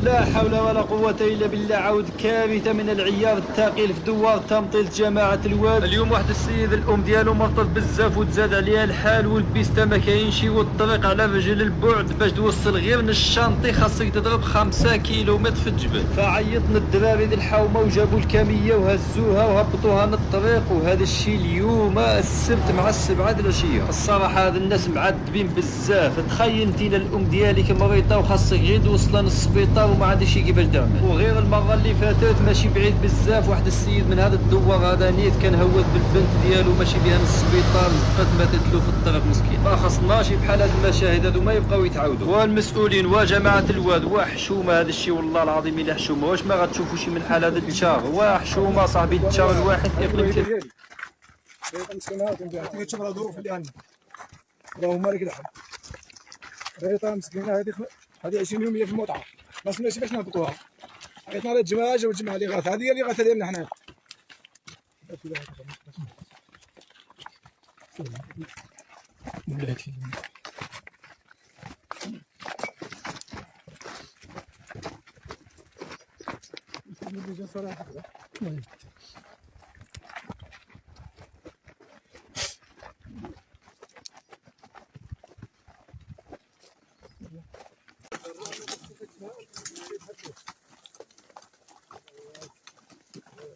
لا حول ولا قوة إلا بالله. عود كارثة من العيار الثقيل في دوار تمطيل جماعة الواد. اليوم واحد السيد الأم ديالو مرضت بزاف وتزاد عليها الحال، والبيستا ما كاينش، والطريق على رجل البعد باش توصل غير من الشانطي خاصك تضرب 5 كيلومتر في الجبل. فعيطنا الدراري ذي الحومة وجابوا الكامية وهزوها وهبطوها من الطريق، وهذا الشيء اليوم السبت مع السبعة د العشية. الصراحة هاد الناس معذبين بزاف. تخيل انت الأم ديالك مريضة وخاصك غير توصلها للسبيطار وما عندكش كيفاش تعمل. وغير المره اللي فاتت ماشي بعيد بزاف واحد السيد من هذا الدوار هذا نيت كان هوت بالبنت ديالو ماشي بها للسبيطار، زقت ماتت له في الطريق مسكين. ما خصناش بحال هاد المشاهد هذو ما يبقاو يتعاودوا. والمسؤولين وجماعه الواد وحشومه هذا الشيء والله العظيم الا حشومه. واش ما غتشوفوا شي من حال هذا الشهر وحشومه صاحبي. الشهر الواحد يقلب كيف تشوف الظروف اللي عندنا راهو مالك الحال. ريطه مسكينه هذه 20 يوميه في المتعه، ما سمعتش باش نهبطوها. عيطنا على الجماعه والجماعه اللي غاثه، هذه هي اللي غاثه ديالنا حنا. بلاتي صراحه